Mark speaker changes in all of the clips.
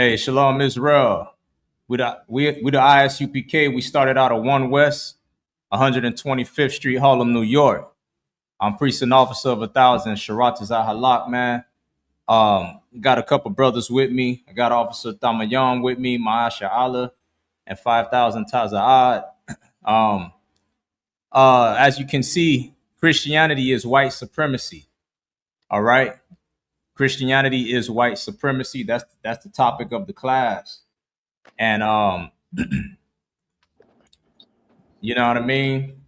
Speaker 1: Hey, Shalom Israel. We the ISUPK. We started out of 1 West, 125th Street, Harlem, New York. I'm priest and officer of 1,000, Sharat Zahalak, man. Got a couple brothers with me. I got Officer Tamayan with me, Maasha Allah, and 5,000 Taza'ad. As you can see, Christianity is white supremacy. All right. Christianity is white supremacy. That's the topic of the class. And you know what I mean?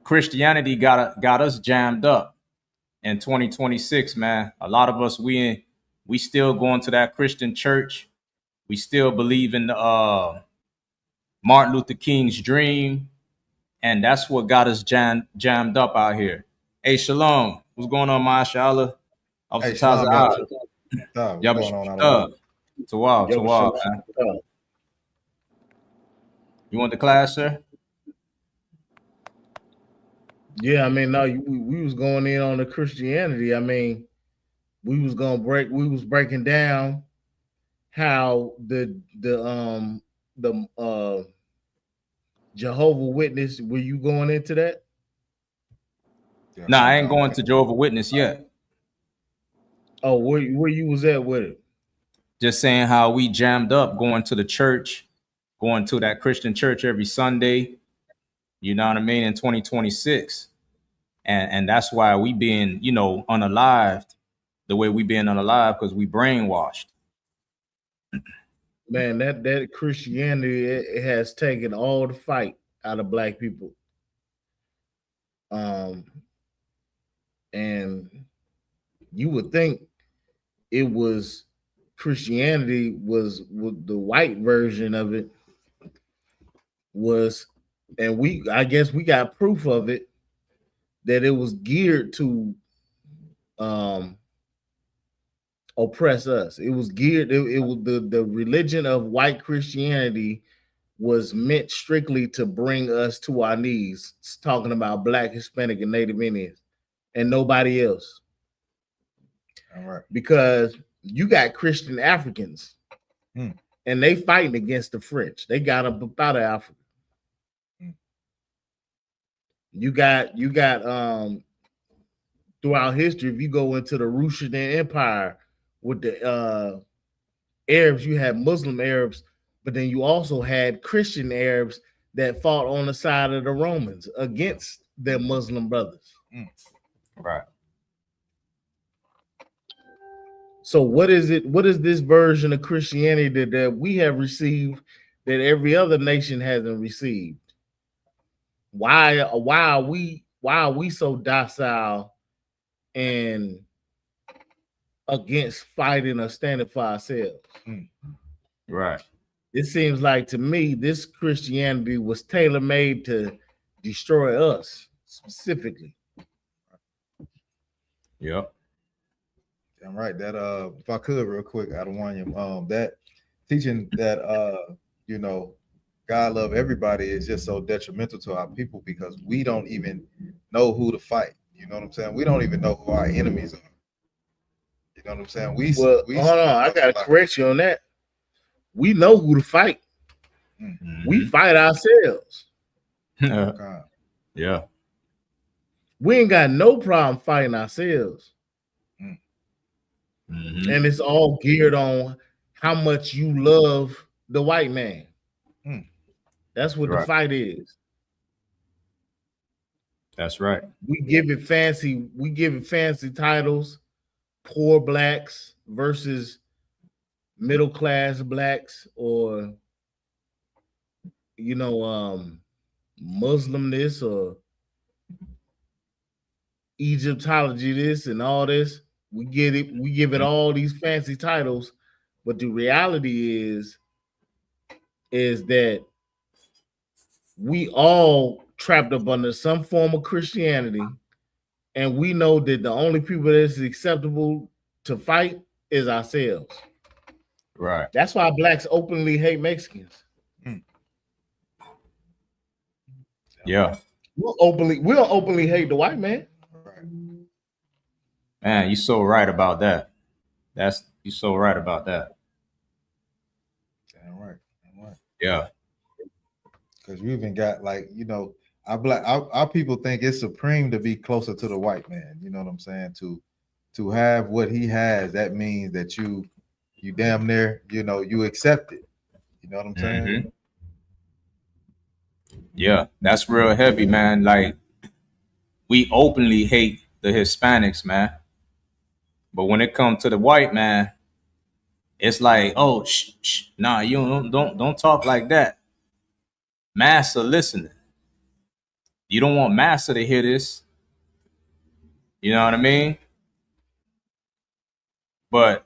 Speaker 1: Christianity got us jammed up in 2026, man. A lot of us we still going to that Christian church. We still believe in the Martin Luther King's dream, and that's what got us jammed up out here. Hey, Shalom. What's going on, Mashallah?
Speaker 2: Hey, Shalom,
Speaker 1: What's
Speaker 2: going on?
Speaker 1: To man. You want the class, sir?
Speaker 3: Yeah, I mean, no, we was going in on the Christianity. I mean, we was breaking down how the Jehovah Witness. Were you going into that?
Speaker 1: Nah, I ain't going to Jehovah Witness yet.
Speaker 3: Oh, where you was at with it?
Speaker 1: Just saying how we jammed up going to the church, going to that Christian church every Sunday. You know what I mean? In 2026. And that's why we being, unalived the way we being unalive, because we brainwashed.
Speaker 3: Man, that Christianity, it has taken all the fight out of black people. And you would think it was Christianity was the white version of it was, and I guess we got proof of it, that it was geared to oppress us. It was geared, it was the religion of white Christianity was meant strictly to bring us to our knees. It's talking about Black, Hispanic, and Native Indians, and nobody else.
Speaker 2: All right.
Speaker 3: Because you got Christian Africans, and they fighting against the French. They got them up out of Africa. You got throughout history, if you go into the Rashidun Empire with the Arabs, you had Muslim Arabs, but then you also had Christian Arabs that fought on the side of the Romans against their Muslim brothers.
Speaker 1: Right.
Speaker 3: So what is it? What is this version of Christianity that we have received that every other nation hasn't received? Why are we so docile and against fighting or standing for ourselves?
Speaker 1: Right.
Speaker 3: It seems like to me this Christianity was tailor-made to destroy us specifically.
Speaker 1: Yep.
Speaker 2: I'm right. That if I could real quick, I don't want you that teaching that God love everybody is just so detrimental to our people, because we don't even know who to fight. You know what I'm saying? We don't even know who our enemies are. You know what I'm saying?
Speaker 3: Hold on, I gotta correct you on that. We know who to fight. We fight ourselves.
Speaker 1: Yeah.
Speaker 3: We ain't got no problem fighting ourselves. And it's all geared on how much you love the white man. That's what the fight is.
Speaker 1: That's right.
Speaker 3: We give it fancy titles. Poor blacks versus middle class blacks, or Muslim this or Egyptology this and all this. We give it all these fancy titles, but the reality is that we all trapped up under some form of Christianity, and we know that the only people that's acceptable to fight is ourselves.
Speaker 1: Right.
Speaker 3: That's why blacks openly hate Mexicans.
Speaker 1: Yeah.
Speaker 3: We'll openly hate the white man.
Speaker 1: Man, you're so right about that. You're so right about that.
Speaker 2: All right.
Speaker 1: Yeah.
Speaker 2: Because you even got like, you know, our people think it's supreme to be closer to the white man. You know what I'm saying? To have what he has, that means that you damn near, you know, you accept it. You know what I'm saying?
Speaker 1: Yeah, that's real heavy, man. Like, we openly hate the Hispanics, man. But when it comes to the white man, it's like, oh, nah, you don't talk like that. Master listening. You don't want Master to hear this. You know what I mean? But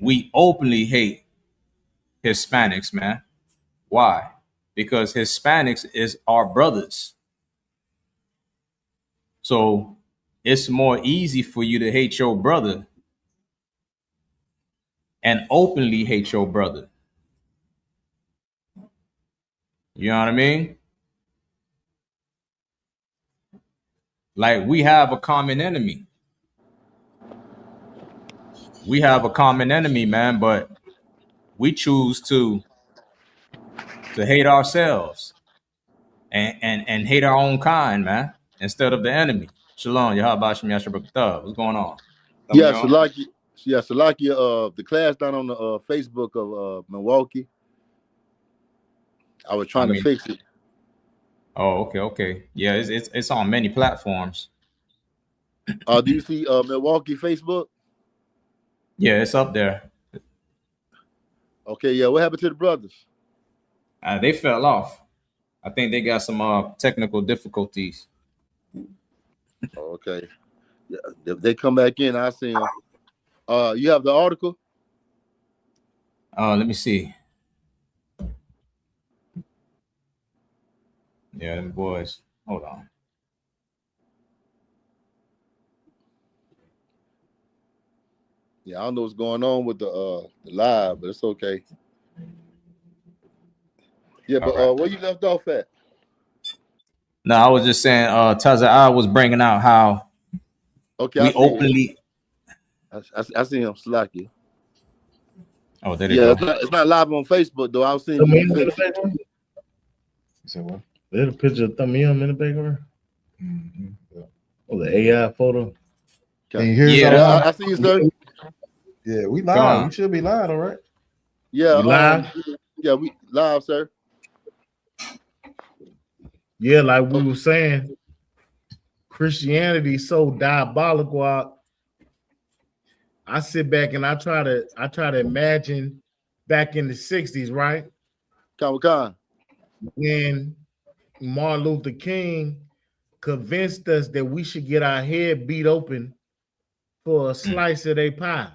Speaker 1: we openly hate Hispanics, man. Why? Because Hispanics is our brothers. So it's more easy for you to hate your brother and openly hate your brother. You know what I mean? Like, we have a common enemy. We have a common enemy, man, but we choose to hate ourselves and hate our own kind, man, instead of the enemy. Shalom, Yahabashim Yashabakta. What's going on?
Speaker 4: Yeah, Salaki. Yeah, Salaki. The class down on the Facebook of Milwaukee. I was trying to fix it.
Speaker 1: Oh, okay. Yeah, it's on many platforms.
Speaker 4: Do you see Milwaukee Facebook?
Speaker 1: Yeah, it's up there.
Speaker 4: Okay, yeah. What happened to the brothers?
Speaker 1: They fell off. I think they got some technical difficulties.
Speaker 4: Okay. Yeah, if they come back in, I see them. You have the article?
Speaker 1: Let me see. Yeah, them boys. Hold on.
Speaker 4: Yeah, I don't know what's going on with the live, but it's okay. Yeah, but right. Where you left off at?
Speaker 1: No, I was just saying, Taza, I was bringing out how we openly.
Speaker 4: I see him slacky.
Speaker 1: Oh, there they go.
Speaker 4: It's not live on Facebook though. I was seeing you.
Speaker 3: You said what? There's a picture of Thumbim in the background. Mm-hmm. Yeah. Oh, the AI photo.
Speaker 2: Can you hear
Speaker 4: us? I see you, sir.
Speaker 2: Yeah, we live. We should be live, all right?
Speaker 4: Yeah,
Speaker 3: we live.
Speaker 4: Yeah, we live, sir.
Speaker 3: Yeah, like we were saying, Christianity is so diabolical. I sit back and I try to imagine back in the 60s, right? When Martin Luther King convinced us that we should get our head beat open for a slice of their pie.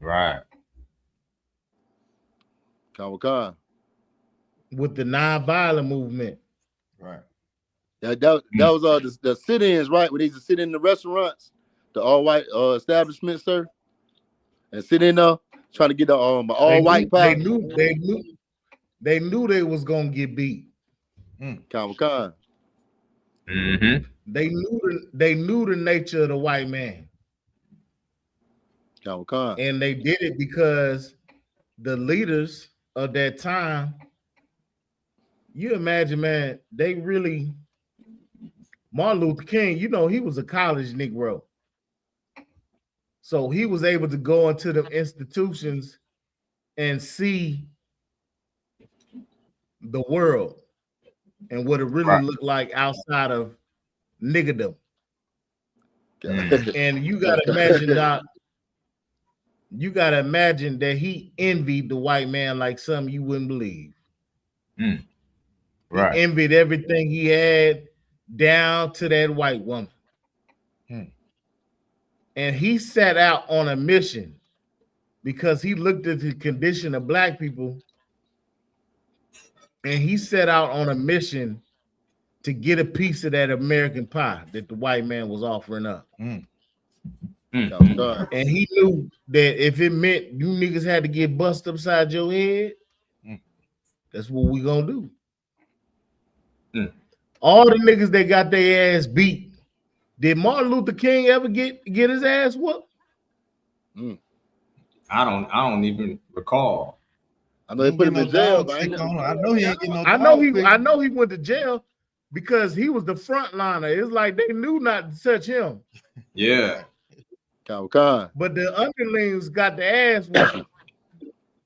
Speaker 1: Right.
Speaker 3: With the nonviolent movement.
Speaker 2: Right.
Speaker 4: That was the sit-ins, right? When they used to sit in the restaurants, the all-white establishment, sir, and sit in there trying to get the all-white pie.
Speaker 3: They knew they was gonna get beat.
Speaker 1: Mm-hmm.
Speaker 3: They knew the nature of the white man. And they did it because the leaders of that time, you imagine, man, they really, Martin Luther King, you know, he was a college Negro. So he was able to go into the institutions and see the world and what it really looked like outside of niggerdom. And you gotta imagine that. You gotta imagine that he envied the white man like something you wouldn't believe.
Speaker 1: Right.
Speaker 3: He envied everything he had down to that white woman. And he set out on a mission because he looked at the condition of black people, and he set out on a mission to get a piece of that American pie that the white man was offering up. And he knew that if it meant you niggas had to get busted upside your head, that's what we gonna do. All the niggas that got their ass beat, did Martin Luther King ever get his ass whooped?
Speaker 1: I don't even recall.
Speaker 4: I know they put him in jail, but
Speaker 2: I know he ain't getting no
Speaker 3: I
Speaker 2: dog
Speaker 3: know he went to jail because he was the frontliner. It's like they knew not to touch him.
Speaker 1: Yeah.
Speaker 4: Khan.
Speaker 3: But the underlings got the ass whooping.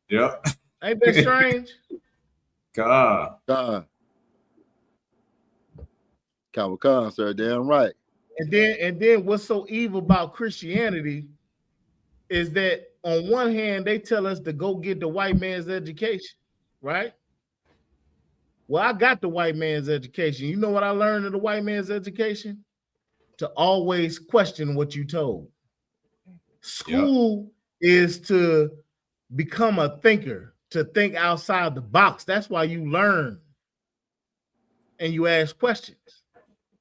Speaker 1: Yep.
Speaker 3: Ain't that strange?
Speaker 1: God.
Speaker 4: Khan, sir, damn right.
Speaker 3: And then what's so evil about Christianity is that on one hand they tell us to go get the white man's education, right? Well, I got the white man's education. You know what I learned in the white man's education? To always question what you told. School is to become a thinker, to think outside the box. That's why you learn and you ask questions.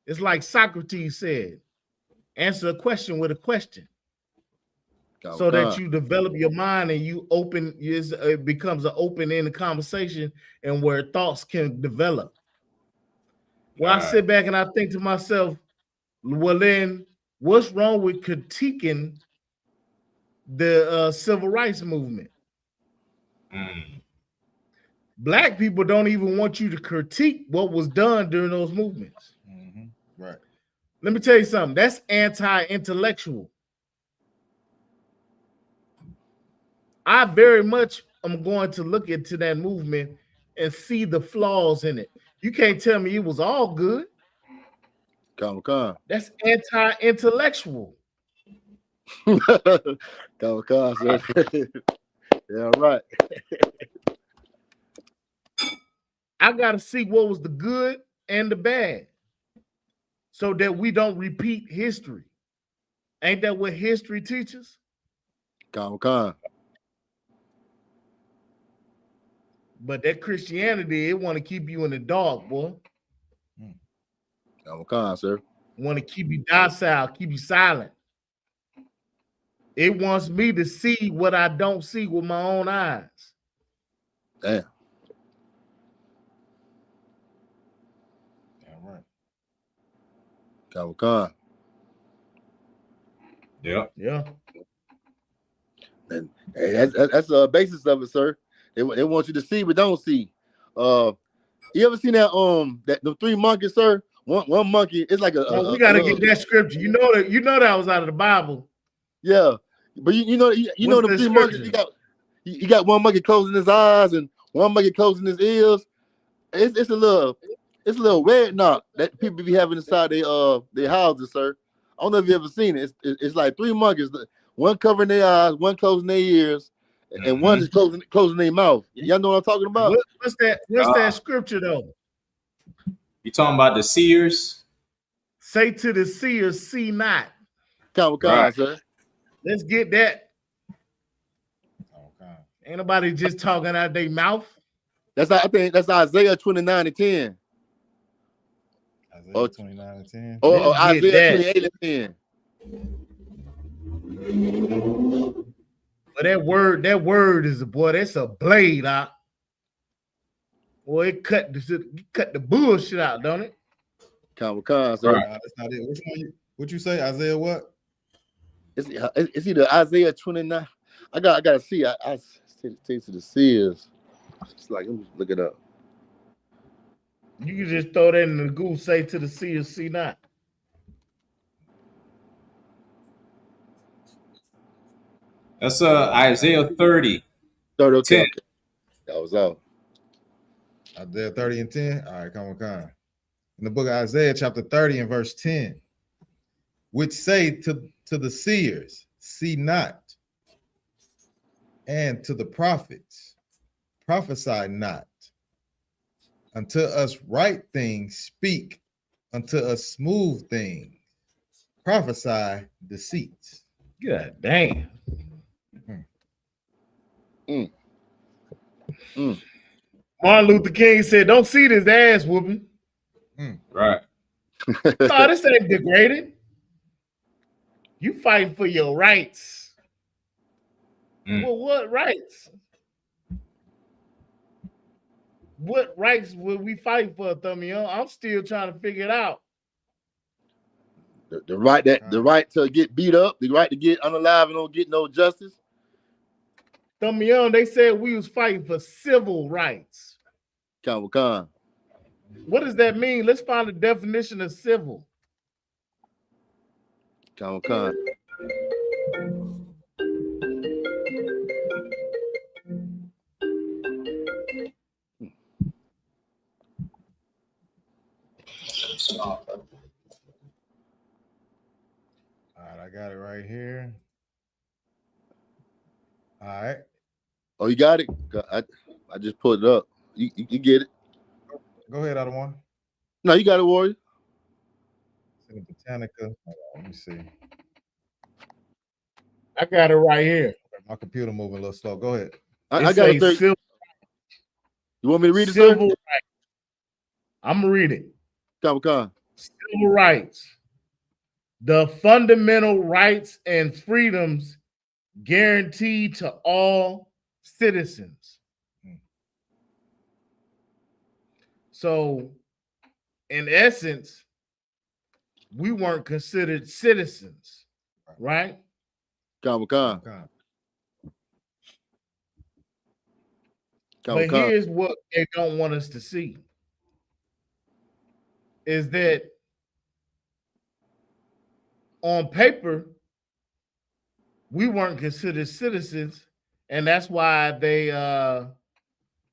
Speaker 3: It's like Socrates said, answer a question with a question. So that you develop your mind and you open, it becomes an open-ended conversation and where thoughts can develop. Well, I sit back and I think to myself, well, then what's wrong with critiquing the civil rights movement? Black people don't even want you to critique what was done during those movements.
Speaker 2: Right.
Speaker 3: Let me tell you something. That's anti-intellectual. I very much am going to look into that movement and see the flaws in it. You can't tell me it was all good.
Speaker 4: Khan.
Speaker 3: That's anti-intellectual.
Speaker 4: Khan, sir. Yeah, right.
Speaker 3: I got to see what was the good and the bad so that we don't repeat history. Ain't that what history teaches?
Speaker 4: Khan.
Speaker 3: But that Christianity, it want to keep you in the dark, boy.
Speaker 4: Khan, sir.
Speaker 3: Want to keep you docile, keep you silent. It wants me to see what I don't see with my own eyes.
Speaker 4: Damn.
Speaker 2: Right.
Speaker 4: Khan.
Speaker 1: Yeah.
Speaker 4: And that's the basis of it, sir. They want you to see but don't see. You ever seen that the three monkeys, sir? One monkey, it's like
Speaker 3: we gotta get that scripture. You know that was out of the Bible.
Speaker 4: Yeah, but you know the three monkeys. You got one monkey closing his eyes and one monkey closing his ears. It's a little red knot that people be having inside their houses, sir. I don't know if you ever seen it. It's like three monkeys, one covering their eyes, one closing their ears, and one is closing their mouth. Y'all know what I'm talking about?
Speaker 3: What's that scripture though?
Speaker 1: You talking about the seers?
Speaker 3: Say to the seers, see not.
Speaker 4: Right. Sir.
Speaker 3: Let's get that. Ain't nobody just talking out their mouth.
Speaker 4: I think that's Isaiah 29:10.
Speaker 2: Isaiah 29:10.
Speaker 4: Or Isaiah 28:10.
Speaker 3: But that word is that's a blade out. Boy, it cut the bullshit out, don't it?
Speaker 4: Khan,
Speaker 2: sir. That's not it. Which one what you say? Isaiah what?
Speaker 4: It's either Isaiah 29. I gotta see. I take to the seers. It's like, let me look it up.
Speaker 3: You can just throw that in the Google, say to the seers, see not.
Speaker 1: That's Isaiah 30.
Speaker 4: 30, okay. That was out.
Speaker 2: Isaiah 30:10. All right, come on. In the book of Isaiah, chapter 30 and verse 10, which say to the seers, see not, and to the prophets, prophesy not. Unto us right things speak, unto us smooth things prophesy deceits.
Speaker 3: God damn. Martin Luther King said, don't see this ass whooping.
Speaker 1: Right.
Speaker 3: No, this ain't degraded. You fighting for your rights. Well, what rights? What rights would we fight for, Thumio? I'm still trying to figure it out.
Speaker 4: The right to get beat up, the right to get unalive and don't get no justice.
Speaker 3: Thumbyon, they said we was fighting for civil rights.
Speaker 4: Khan.
Speaker 3: What does that mean? Let's find a definition of civil.
Speaker 4: Khan.
Speaker 2: All right, I got it right here. All right.
Speaker 4: Oh, you got it? I just put it up. You get it.
Speaker 2: Go ahead, other one.
Speaker 4: No, you got it, Warrior.
Speaker 2: It's in the Britannica. Let me see.
Speaker 3: I got it right here.
Speaker 2: My computer moving a little slow. Go ahead.
Speaker 4: I got it.
Speaker 3: Civil,
Speaker 4: you want me to read it,
Speaker 3: civil
Speaker 4: sir?
Speaker 3: rights. I'm gonna read it.
Speaker 4: Khan.
Speaker 3: Civil rights. The fundamental rights and freedoms guaranteed to all citizens. So, in essence, we weren't considered citizens, right?
Speaker 4: Khan.
Speaker 3: But here's what they don't want us to see is that on paper, we weren't considered citizens, and that's why they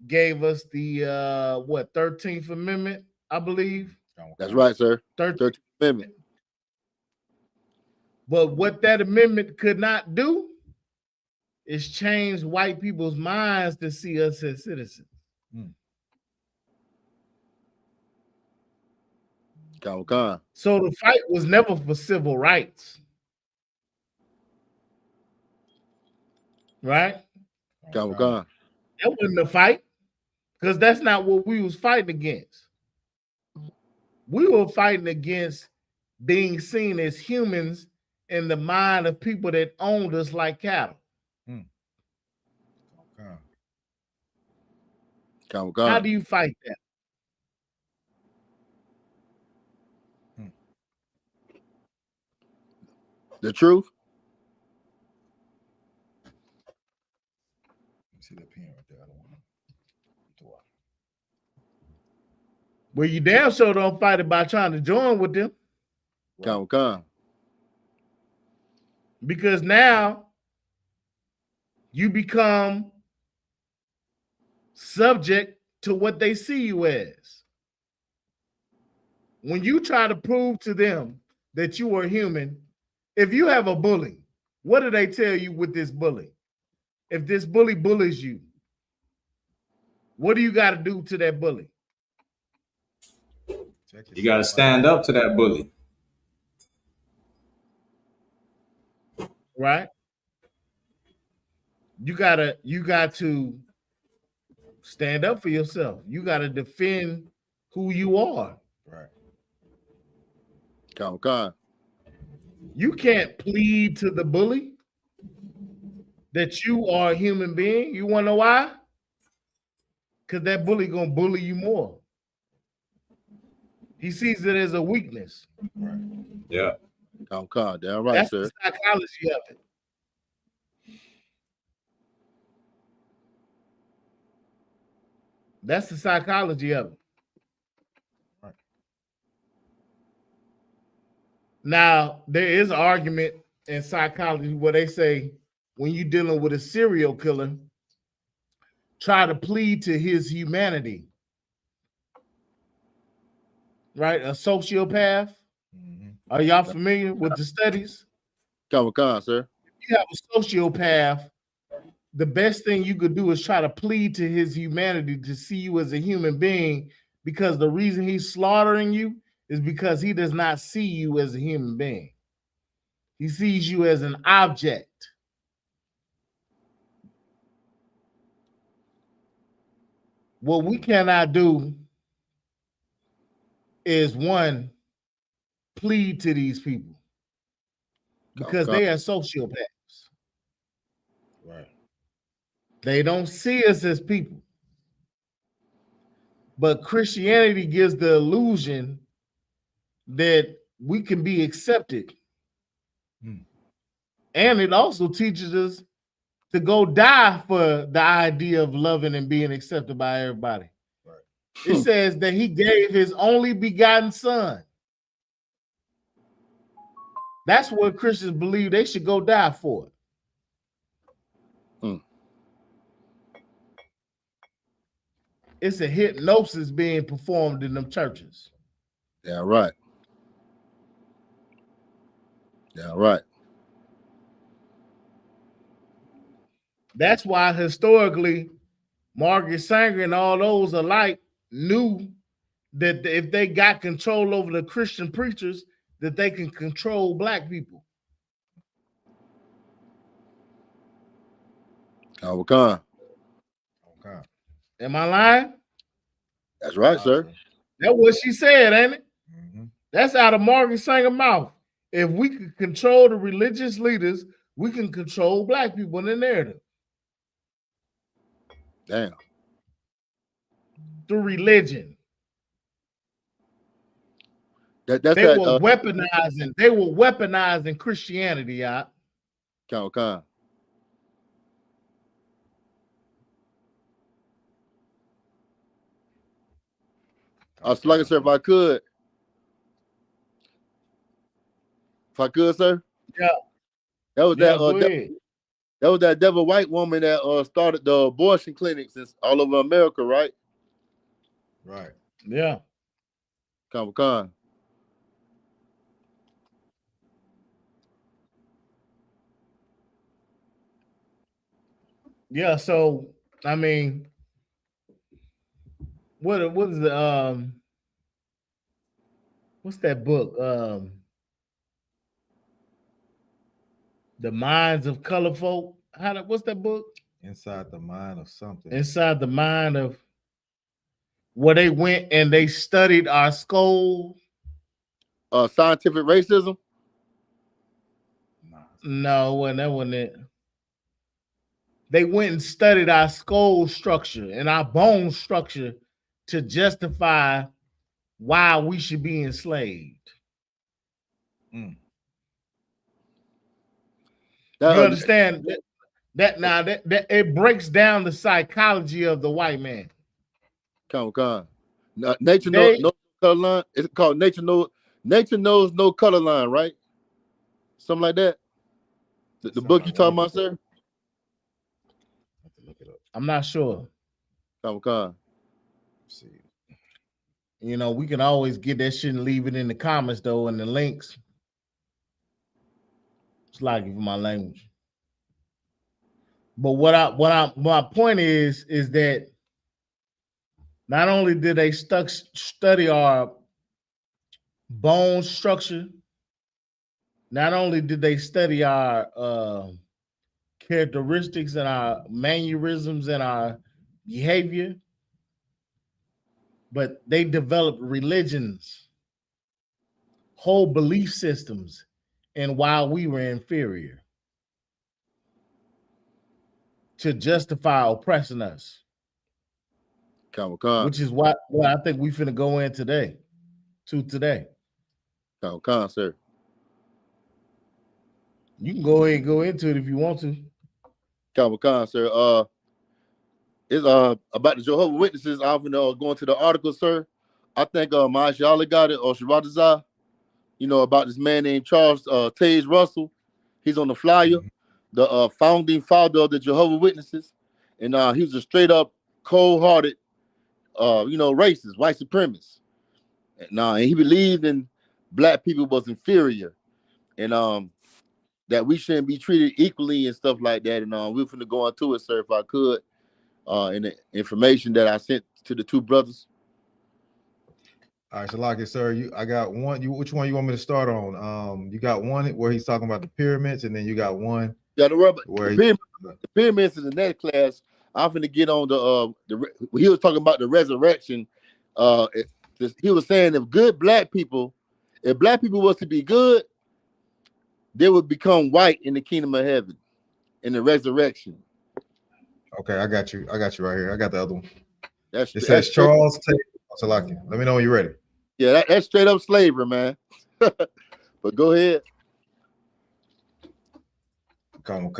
Speaker 3: gave us the 13th Amendment, I believe.
Speaker 4: That's right, sir.
Speaker 3: 13th
Speaker 4: Amendment.
Speaker 3: But what that amendment could not do is change white people's minds to see us as citizens.
Speaker 4: Khan.
Speaker 3: So the fight was never for civil rights. Right?
Speaker 4: Khan.
Speaker 3: That wasn't a fight, because that's not what we was fighting against. We were fighting against being seen as humans in the mind of people that owned us like cattle.
Speaker 4: Khan.
Speaker 3: How do you fight that?
Speaker 4: The truth.
Speaker 2: See the pen right there. I don't want to.
Speaker 3: Well, you damn sure don't fight it by trying to join with them.
Speaker 4: Khan.
Speaker 3: Because now you become subject to what they see you as. When you try to prove to them that you are human, if you have a bully, what do they tell you with this bully? If this bully bullies you, what do you got to do to that bully?
Speaker 1: You got to stand up to that bully.
Speaker 3: Right? You got to stand up for yourself. You got to defend who you are.
Speaker 2: Right.
Speaker 4: Khan.
Speaker 3: You can't plead to the bully that you are a human being. You want to know why? Because that bully gonna bully you more. He sees it as a weakness.
Speaker 2: Right.
Speaker 1: Yeah.
Speaker 4: Khan. Damn right,
Speaker 3: That's
Speaker 4: sir.
Speaker 3: the psychology of it. That's the psychology of it.
Speaker 2: Right.
Speaker 3: Now, there is an argument in psychology where they say when you're dealing with a serial killer, try to plead to his humanity. Right? A sociopath. Are y'all familiar with the studies?
Speaker 4: Khan, sir.
Speaker 3: If you have a sociopath, the best thing you could do is try to plead to his humanity to see you as a human being, because the reason he's slaughtering you is because he does not see you as a human being. He sees you as an object. What we cannot do is, one, plead to these people because they are sociopaths.
Speaker 2: Right.
Speaker 3: They don't see us as people. But Christianity gives the illusion that we can be accepted. And it also teaches us to go die for the idea of loving and being accepted by everybody.
Speaker 2: Right.
Speaker 3: It says that he gave his only begotten son. That's what Christians believe they should go die for. It's a hypnosis being performed in them churches.
Speaker 4: Yeah, right. Yeah, right.
Speaker 3: That's why historically, Margaret Sanger and all those alike knew that if they got control over the Christian preachers, that they can control black people.
Speaker 4: Okay.
Speaker 3: Am I lying?
Speaker 4: That's right, sir.
Speaker 3: That's what she said, ain't it?
Speaker 2: Mm-hmm.
Speaker 3: That's out of Margaret Sanger's mouth. If we could control the religious leaders, we can control black people in the narrative.
Speaker 4: Damn.
Speaker 3: Through religion.
Speaker 4: They
Speaker 3: were weaponizing. They were weaponizing Christianity, y'all.
Speaker 4: Okay. So like I said, if I could, sir.
Speaker 3: Yeah.
Speaker 4: That was that devil white woman that started the abortion clinics all over America, right?
Speaker 2: Right.
Speaker 3: Yeah.
Speaker 4: Come.
Speaker 3: Yeah, so I mean, what is the what's that book? The Minds of Color Folk. What's that book?
Speaker 2: Inside the Mind of something.
Speaker 3: Inside the Mind of, where they went and they studied our skull.
Speaker 4: Scientific racism?
Speaker 3: No, that wasn't it. They went and studied our skull structure and our bone structure to justify why we should be enslaved. You understand that it breaks down the psychology of the white man.
Speaker 4: Come. Nature knows no color line. It's called Nature Knows No Color Line, right? Something like that. The book you talking about, sir?
Speaker 3: I'm not sure.
Speaker 4: Come.
Speaker 2: See.
Speaker 3: You know, we can always get that shit and leave it in the comments though, and the links. It's like for my language. But my point is that not only did they study our bone structure, not only did they study our characteristics and our mannerisms and our behavior, but they developed religions, whole belief systems, and why we were inferior to justify oppressing us.
Speaker 4: Come.
Speaker 3: Which is what I think we finna go in today.
Speaker 4: Come, sir.
Speaker 3: You can go ahead and go into it if you want to.
Speaker 4: Come, sir. It's about the Jehovah's Witnesses. I'm gonna go into the article, sir. I think Mashallah got it, or Sharatazah, about this man named Charles Tage Russell. He's on the flyer, the founding father of the Jehovah's Witnesses, and he was a straight up cold-hearted racist, white supremacist. And he believed in black people was inferior, and that we shouldn't be treated equally and stuff like that. And we're finna go into it, sir, if I could, in the information that I sent to the two brothers.
Speaker 2: All right, so like it, sir. I got one. Which one you want me to start on? You got one where he's talking about the pyramids, and then you got one.
Speaker 4: Yeah, the pyramids is in that class. I'm finna get on he was talking about the resurrection. He was saying if black people was to be good, they would become white in the kingdom of heaven, in the resurrection.
Speaker 2: Okay, I got you right here. I got the other one.
Speaker 4: It
Speaker 2: says Charles Tate. Let me know when you're ready.
Speaker 4: Yeah, that's straight up slavery, man. But go ahead.
Speaker 2: Come.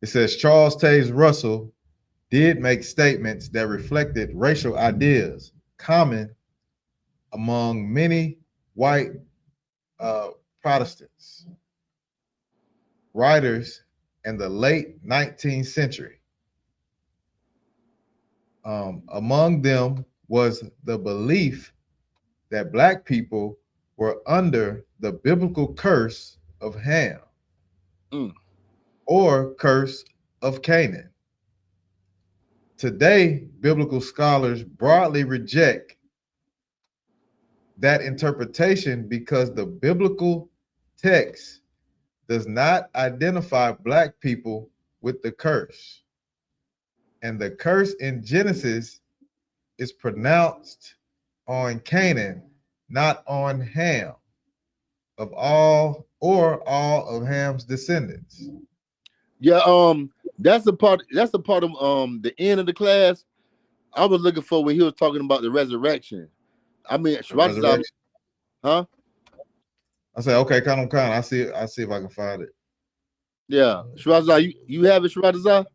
Speaker 2: It says Charles Taze Russell did make statements that reflected racial ideas common among many white Protestants writers in the late 19th century. Among them was the belief that Black people were under the biblical curse of Ham or curse of Canaan. Today, biblical scholars broadly reject that interpretation because the biblical text does not identify Black people with the curse. And the curse in Genesis is pronounced on Canaan, not on Ham, of all of Ham's descendants.
Speaker 4: Yeah, that's the part of the end of the class I was looking for when he was talking about the resurrection. I mean, huh?
Speaker 2: I say, okay, kind of. I see if I can find it.
Speaker 4: Yeah, Shrazah, you have it, Shrazah?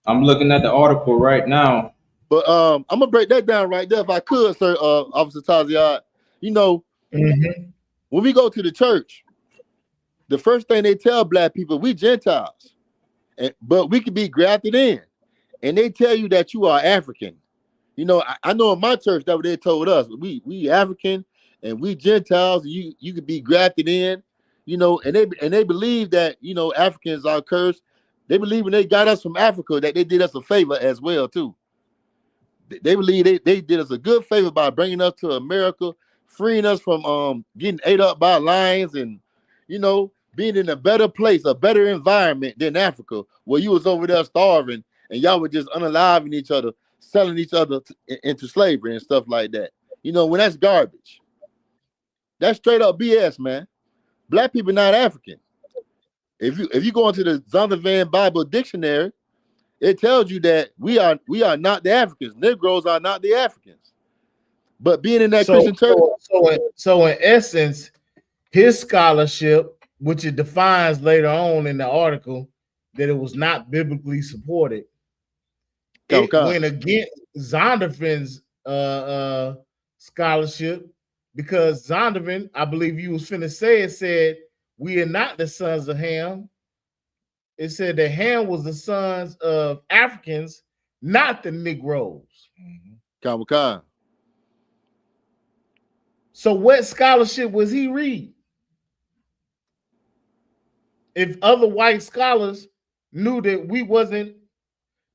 Speaker 1: I'm looking at the article right now.
Speaker 4: But I'm gonna break that down right there if I could, sir, Officer Taziad. You know, when we go to the church, the first thing they tell Black people, we Gentiles, but we can be grafted in, and they tell you that you are African. You know, I know in my church that what they told us, we African and we Gentiles, and you could be grafted in, you know, and they believe that, you know, Africans are cursed. They believe when they got us from Africa that they did us a favor as well too. They believe they did us a good favor by bringing us to America, freeing us from getting ate up by lions, and, you know, being in a better place, a better environment than Africa, where you was over there starving and y'all were just unaliving each other, selling each other into slavery and stuff like that. You know, when that's garbage. That's straight up BS, man. Black people not African. If you go into the Zondervan Bible Dictionary, it tells you that we are not the Africans. Negroes are not the Africans. But being in that Christian church.
Speaker 3: So in essence, his scholarship, which it defines later on in the article that it was not biblically supported, it went against Zondervan's scholarship, because Zondervan, I believe you was finna say, it said we are not the sons of Ham. It said that Ham was the sons of Africans, not the Negroes. So what scholarship was he reading? If other white scholars knew that we wasn't,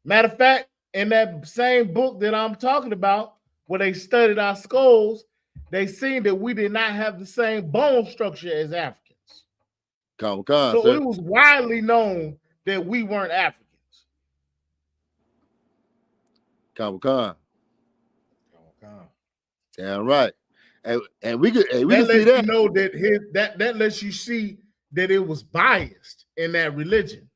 Speaker 3: matter of fact, in that same book that I'm talking about, where they studied our skulls, they seen that we did not have the same bone structure as Africans. So it was widely known that we weren't Africans.
Speaker 4: Yeah, right. And we could we
Speaker 3: that
Speaker 4: can see that.
Speaker 3: You know that that lets you see that it was biased in that religion.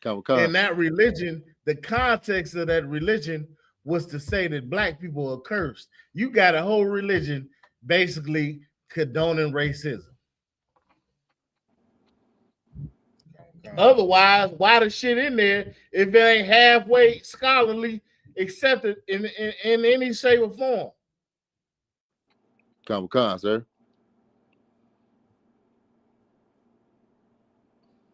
Speaker 3: In that religion, the context of that religion was to say that Black people are cursed. You got a whole religion basically condoning racism. Otherwise, why the shit in there if it ain't halfway scholarly accepted in any shape or form?
Speaker 4: Sir.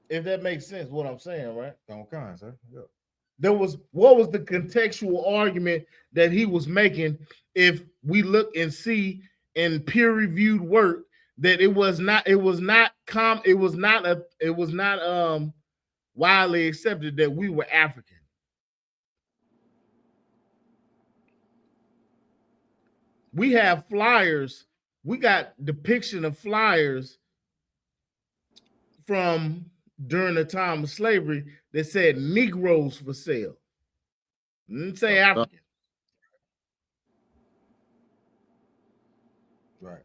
Speaker 3: If that makes sense, what I'm saying, right?
Speaker 2: Sir.
Speaker 3: Yeah. What was the contextual argument that he was making? If we look and see in peer-reviewed work that it was not widely accepted that we were African. We have flyers. We got depiction of flyers from during the time of slavery that said Negroes for sale. Didn't say African.
Speaker 2: Right.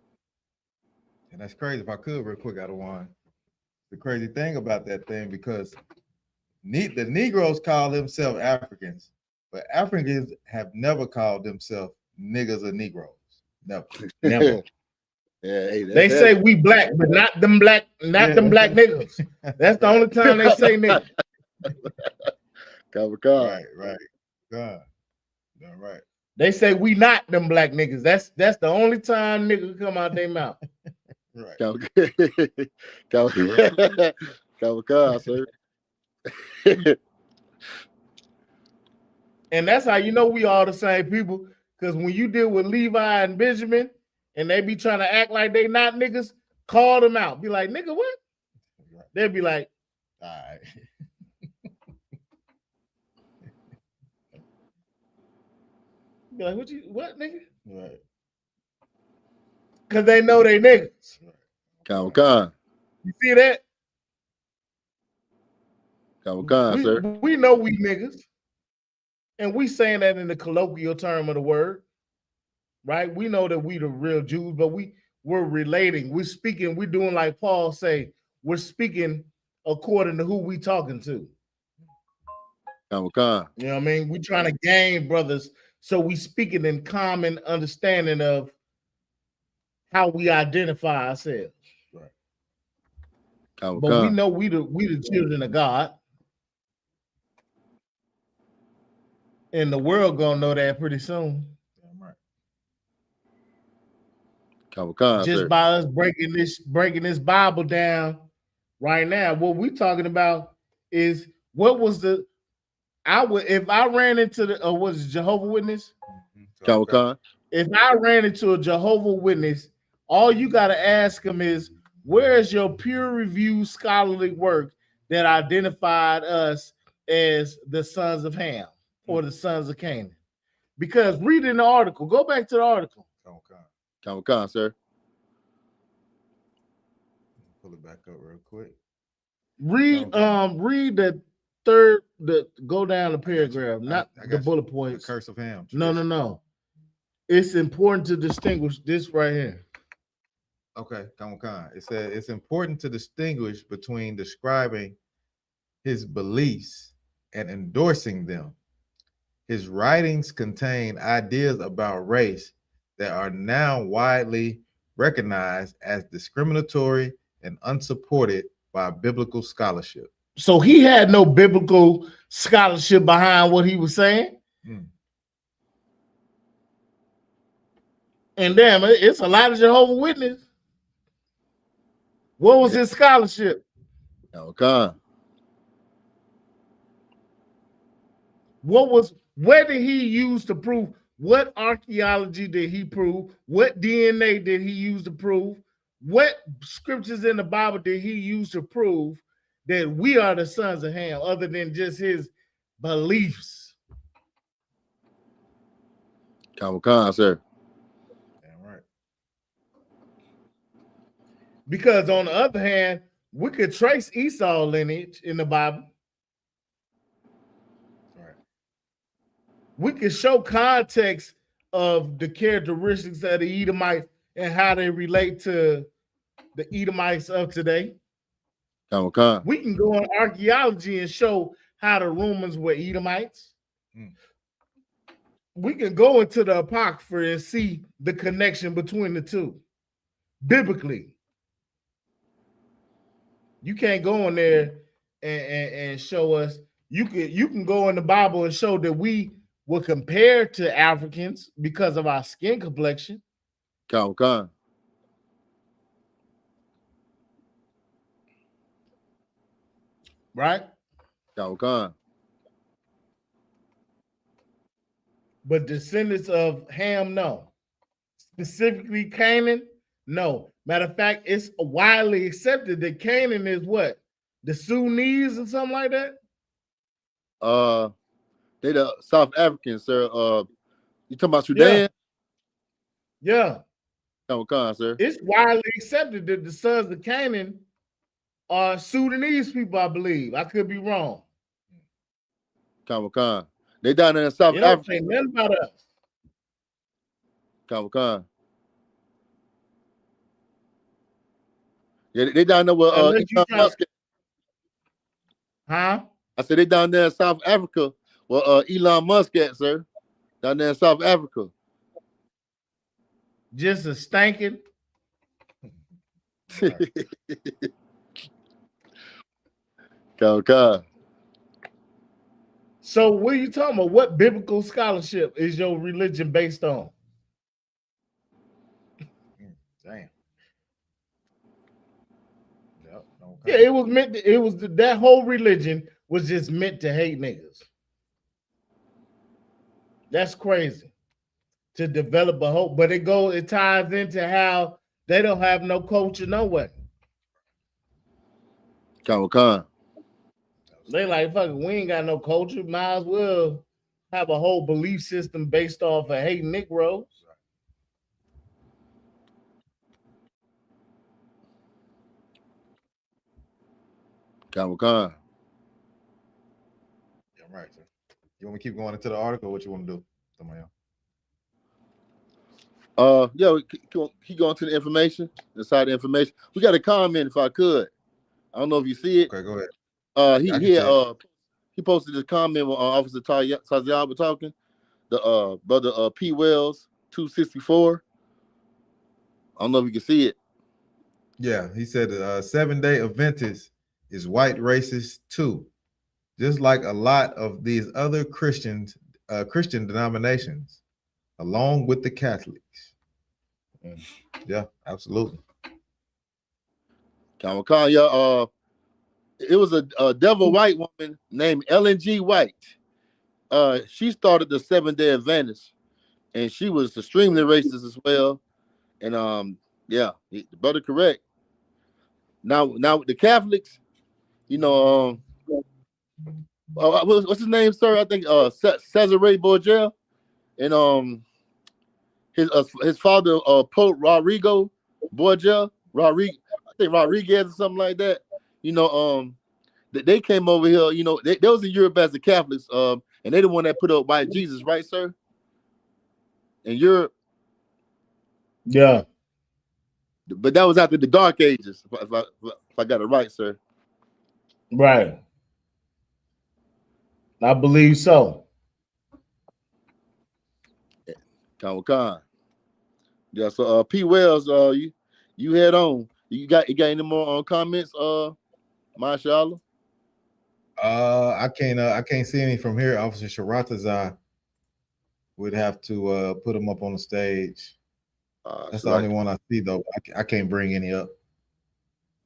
Speaker 2: And that's crazy. If I could real quick, I don't want the crazy thing about that thing, because the Negroes call themselves Africans, but Africans have never called themselves niggas or Negroes. Never.
Speaker 4: Yeah, hey,
Speaker 3: They say we black, but not them black niggas. That's the only time they say nigga.
Speaker 4: Kamikaze.
Speaker 2: Right. God. All right.
Speaker 3: They say we not them black niggas. That's the only time nigga come out their mouth.
Speaker 2: Right.
Speaker 4: Kamikaze, sir.
Speaker 3: And that's how you know we all the same people. Because when you deal with Levi and Benjamin and they be trying to act like they not niggas, call them out. Be like, nigga, what?
Speaker 2: Right.
Speaker 3: They'll be like,
Speaker 2: All right.
Speaker 3: be like, what nigga?
Speaker 2: Right.
Speaker 3: Because they know they niggas.
Speaker 4: Kamikaze.
Speaker 3: You see that?
Speaker 4: Kamikaze, sir.
Speaker 3: We know we niggas. And we saying that in the colloquial term of the word, right? We know that we the real Jews, but we're relating. We're speaking. We're doing like Paul say. We're speaking according to who we talking to.
Speaker 4: Kamikaze.
Speaker 3: You know what I mean? We trying to gain brothers, so we speaking in common understanding of how we identify ourselves.
Speaker 2: Right.
Speaker 4: Kamikaze.
Speaker 3: But we know we the children of God. And the world gonna know that pretty soon.
Speaker 2: Right.
Speaker 4: Kamikaze,
Speaker 3: Just
Speaker 4: sir.
Speaker 3: by us breaking this Bible down right now. What we talking about is what was the if I ran into the was it Jehovah Witness?
Speaker 4: Kamikaze.
Speaker 3: If I ran into a Jehovah Witness, all you gotta ask them is, where is your peer-reviewed scholarly work that identified us as the sons of Ham or the sons of Canaan? Because reading the article, go back to the article.
Speaker 4: Kamikaze, sir.
Speaker 2: Pull it back up real quick.
Speaker 3: Read go down the paragraph, not the bullet points.
Speaker 2: The curse of Ham.
Speaker 3: No. It's important to distinguish this right here.
Speaker 2: Okay, Kamikaze. It said it's important to distinguish between describing his beliefs and endorsing them. His writings contain ideas about race that are now widely recognized as discriminatory and unsupported by biblical scholarship.
Speaker 3: So he had no biblical scholarship behind what he was saying. And damn, it's a lot of Jehovah's Witnesses. What was his scholarship?
Speaker 4: Kamikaze.
Speaker 3: Where did he use to prove? What archaeology did he prove? What DNA did he use to prove? What scriptures in the Bible did he use to prove that we are the sons of Ham, other than just his beliefs?
Speaker 4: Kamikaze, sir.
Speaker 2: Damn right.
Speaker 3: Because on the other hand, we could trace Esau lineage in the Bible.
Speaker 2: Right.
Speaker 3: We could show context of the characteristics of the Edomites and how they relate to the Edomites of today.
Speaker 4: Kamikaze.
Speaker 3: We can go on archaeology and show how the Romans were Edomites. We can go into the Apocrypha and see the connection between the two biblically. You can't go in there and show us. You can go in the Bible and show that we were compared to Africans because of our skin complexion.
Speaker 4: Kamikaze.
Speaker 3: Right?
Speaker 4: Kamikaze.
Speaker 3: But descendants of Ham, no. Specifically Canaan, no. Matter of fact, it's widely accepted that Canaan is what? The Sunnis or something like that?
Speaker 4: They the South Africans, sir. You talking about Sudan?
Speaker 3: Yeah.
Speaker 4: Kamikaze, sir.
Speaker 3: It's widely accepted that the sons of Canaan are Sudanese people, I believe. I could be wrong.
Speaker 4: Kamikaze. They down there in South
Speaker 3: It don't
Speaker 4: Africa.
Speaker 3: say nothing about us.
Speaker 4: Kamikaze. Yeah, they down there with
Speaker 3: Unless you
Speaker 4: Elon
Speaker 3: try-
Speaker 4: Musk.
Speaker 3: Huh?
Speaker 4: I said they down there in South Africa where Elon Musk at, sir. Down there in South Africa.
Speaker 3: Just a stinking.
Speaker 4: God.
Speaker 3: So what are you talking about? What biblical scholarship is your religion based on?
Speaker 2: Damn. Yep,
Speaker 3: Yeah, it was meant to, it was that whole religion was just meant to hate niggas. That's crazy. To develop a hope, but it ties into how they don't have no culture no way.
Speaker 4: Con.
Speaker 3: They like, fuck it, we ain't got no culture. Might as well have a whole belief system based off of hating Negroes.
Speaker 4: Con.
Speaker 2: Yeah, right. Sir. You want me to keep going into the article? What you want to do?
Speaker 4: Yeah, keep going to the information. Inside the information. We got a comment if I could. I don't know if you see it.
Speaker 2: Okay, go ahead.
Speaker 4: He posted this comment when Officer Taziab was talking. The brother P. Wells 264. I don't know if you can see it.
Speaker 2: Yeah, he said 7-day Adventist is white racist too, just like a lot of these other Christian denominations, along with the Catholics. Yeah, absolutely.
Speaker 4: Yeah, it was a devil white woman named Ellen G. White. She started the 7-day Adventist, and she was extremely racist as well. And yeah, the brother correct. Now with the Catholics, you know, what's his name, sir? I think Cesare Borgia, and his father Pope Rodrigo Borgia, I think Rodriguez or something like that. You know, they came over here. You know, they was in Europe as the Catholics, and they the one that put up white Jesus, right, sir? In Europe,
Speaker 3: yeah.
Speaker 4: But that was after the Dark Ages, if I got it right, sir.
Speaker 3: Right. I believe so.
Speaker 4: Khan. Yeah, so P. Wells, you head on. You got any more comments, Mashallah?
Speaker 2: I can't see any from here. Officer Sharatazar would have to put him up on the stage. That's the only one I see though. I can't bring any up.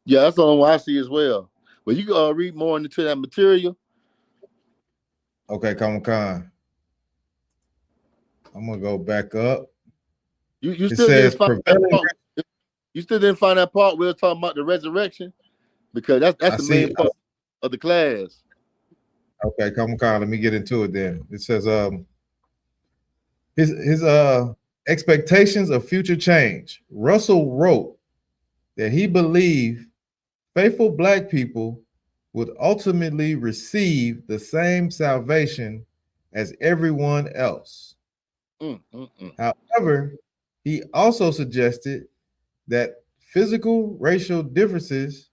Speaker 4: Yeah, that's the only one I see as well. But you can read more into that material.
Speaker 2: Okay, Khan. I'm gonna go back up.
Speaker 4: You still didn't find that part. You still didn't find that part where we're talking about the resurrection, because that's the main part of the class.
Speaker 2: Okay, Khan. Let me get into it then. It says his expectations of future change. Russell wrote that he believed faithful Black people would ultimately receive the same salvation as everyone else. However, he also suggested that physical racial differences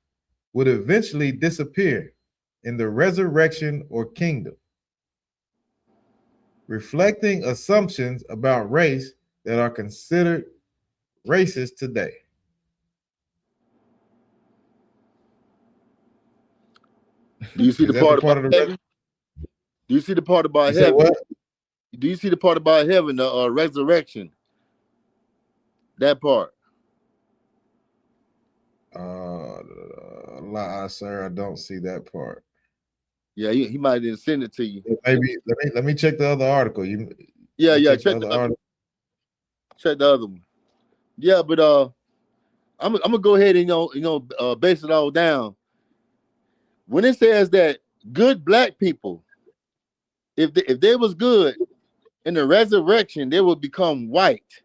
Speaker 2: would eventually disappear in the resurrection or kingdom, reflecting assumptions about race that are considered racist today.
Speaker 4: Do you see the part about heaven? Do you see the part about heaven? Do you see the part about heaven, the resurrection? That part.
Speaker 2: Sir, I don't see that part.
Speaker 4: Yeah, he might didn't send it to you.
Speaker 2: Maybe let me check the other article.
Speaker 4: Check the other one. Yeah, but I'm gonna go ahead and base it all down. When it says that good Black people, if they was good in the resurrection, they will become white.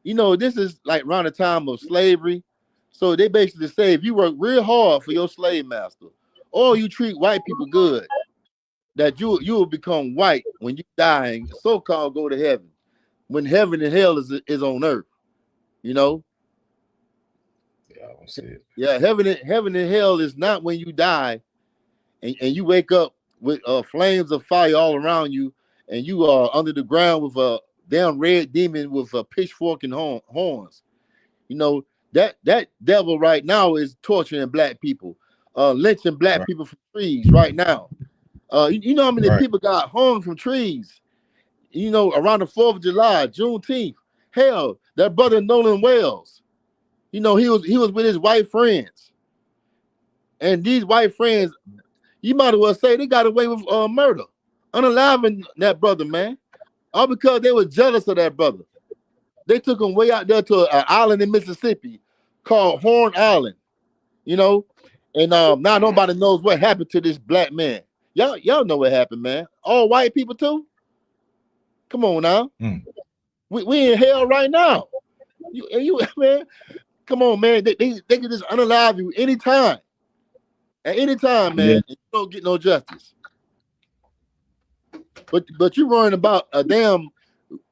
Speaker 4: This is like around the time of slavery. So they basically say if you work real hard for your slave master, or you treat white people good, that you will become white when you die and so-called go to heaven, when heaven and hell is on earth.
Speaker 2: Yeah, I don't see it.
Speaker 4: Yeah, heaven and hell is not when you die and you wake up with flames of fire all around you, and you are under the ground with a damn red demon with a pitchfork and horns. That devil right now is torturing black people, lynching black people from trees right now. You know how many people got hung from trees? You know, around the 4th of July, Juneteenth. Hell, that brother Nolan Wells. You know, he was with his white friends, and these white friends, you might as well say they got away with murder, unaliving that brother, man, all because they were jealous of that brother. They took him way out there to an island in Mississippi called Horn Island, you know, and now nobody knows what happened to this black man. Y'all know what happened, man. All white people too. Come on now, we in hell right now. You man, come on, man. They can just unalive you anytime, at any time, man. And you don't get no justice. But you're worrying about a damn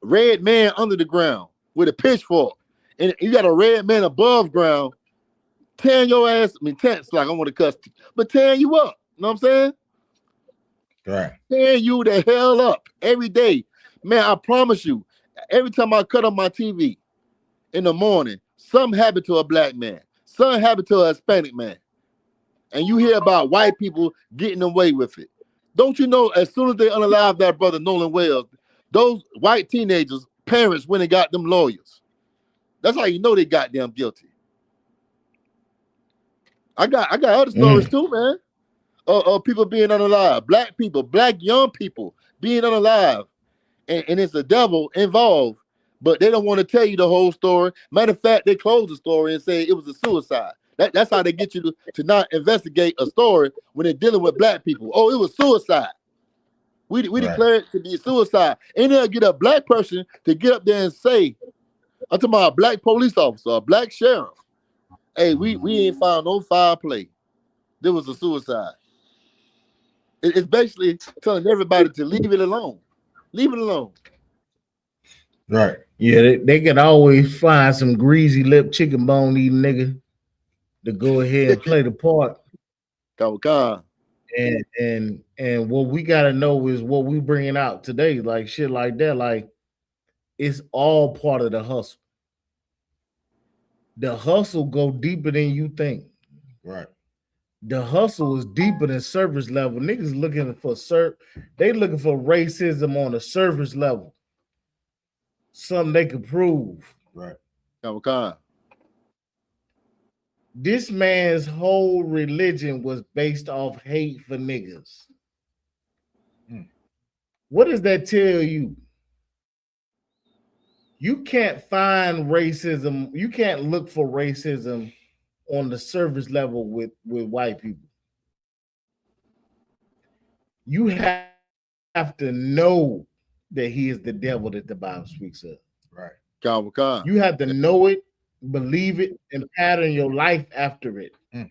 Speaker 4: red man under the ground with a pitchfork, and you got a red man above ground tearing your ass. I mean, it's like I want to cuss, but tearing you up. You know what I'm saying?
Speaker 2: Right.
Speaker 4: Tearing you the hell up every day, man. I promise you. Every time I cut on my TV in the morning, something happened to a black man, something happened to a Hispanic man, and you hear about white people getting away with it. Don't you know? As soon as they unalive that brother Nolan Wells, those white teenagers' parents went and got them lawyers. That's how you know they got them guilty. I got other stories too, man. People being unalive, black people, black young people being unalive, and it's the devil involved, but they don't want to tell you the whole story. Matter of fact, they close the story and say it was a suicide. That's how they get you to not investigate a story when they're dealing with black people. Oh, it was suicide. We declare it to be suicide. And they'll get a black person to get up there and say, I'm talking about a black police officer, a black sheriff. Hey, we ain't found no foul play. There was a suicide. It's basically telling everybody to leave it alone. Leave it alone.
Speaker 2: Right.
Speaker 3: Yeah, they can always find some greasy lip chicken bone eating nigga to go ahead and play the part. And what we gotta know is what we bringing out today, like shit like that. Like it's all part of the hustle. The hustle go deeper than you think.
Speaker 2: Right.
Speaker 3: The hustle is deeper than surface level. Niggas looking for they looking for racism on the surface level. Something they could prove.
Speaker 2: Right.
Speaker 3: This man's whole religion was based off hate for niggas. What does that tell you? You can't find racism. You can't look for racism on the surface level with white people. You have to know that he is the devil that the Bible speaks of.
Speaker 2: Right.
Speaker 3: You have to know it, believe it, and pattern your life after it.
Speaker 2: All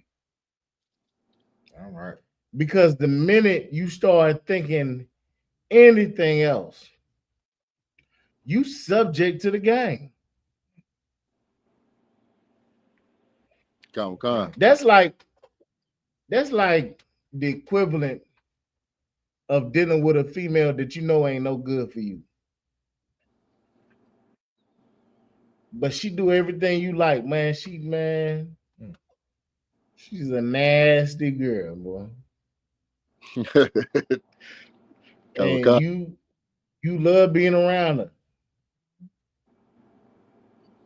Speaker 2: right.
Speaker 3: Because the minute you start thinking anything else, you subject to the game. That's like the equivalent of dealing with a female that you know ain't no good for you. But she do everything you like, man. She's a nasty girl, boy. And you love being around her.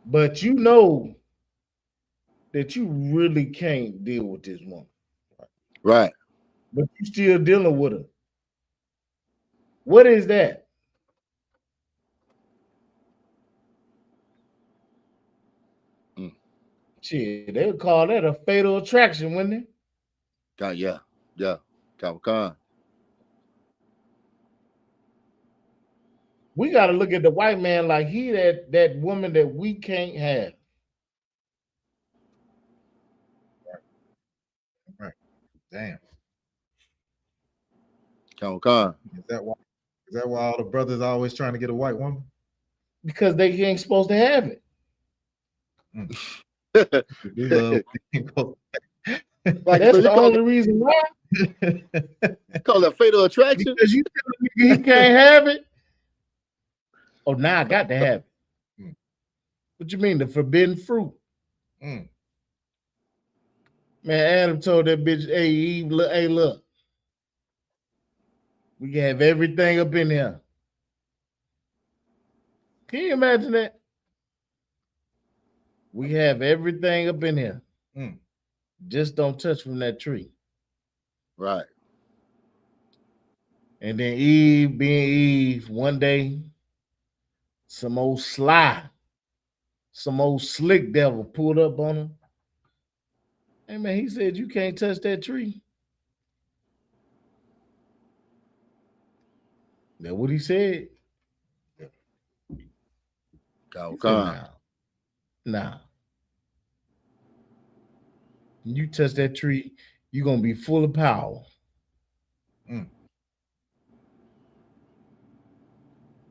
Speaker 3: But you know that you really can't deal with this woman.
Speaker 4: Right.
Speaker 3: But you still dealing with her. What is that? Shit, they would call that a fatal attraction, wouldn't they?
Speaker 4: Yeah.
Speaker 3: We got to look at the white man like he that woman that we can't have.
Speaker 2: Right. Damn. Is that why all the brothers are always trying to get a white woman?
Speaker 3: Because they ain't supposed to have it. That's the only reason why.
Speaker 4: Call it fatal attraction.
Speaker 3: Because you he can't have it. Oh, now I got to have it. What you mean, the forbidden fruit?
Speaker 2: Mm.
Speaker 3: Man, Adam told that bitch, hey, Eve, look, we can have everything up in here. Can you imagine that? We have everything up in here.
Speaker 2: Mm.
Speaker 3: Just don't touch from that tree.
Speaker 4: Right.
Speaker 3: And then Eve, being Eve, one day, some old slick devil pulled up on him. Hey man, he said you can't touch that tree. That's what he said. Nah. You touch that tree, you're gonna be full of power.
Speaker 2: Mm.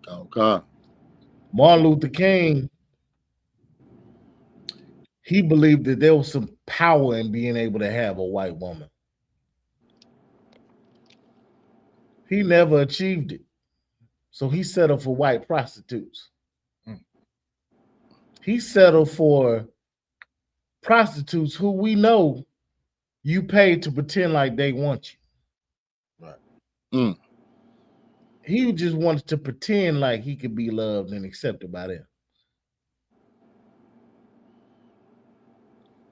Speaker 4: Okay.
Speaker 3: Martin Luther King, he believed that there was some power in being able to have a white woman. He never achieved it. So he settled for white prostitutes.
Speaker 2: Mm.
Speaker 3: He settled for prostitutes who we know you pay to pretend like they want you.
Speaker 2: Right.
Speaker 4: Mm.
Speaker 3: He just wanted to pretend like he could be loved and accepted by them.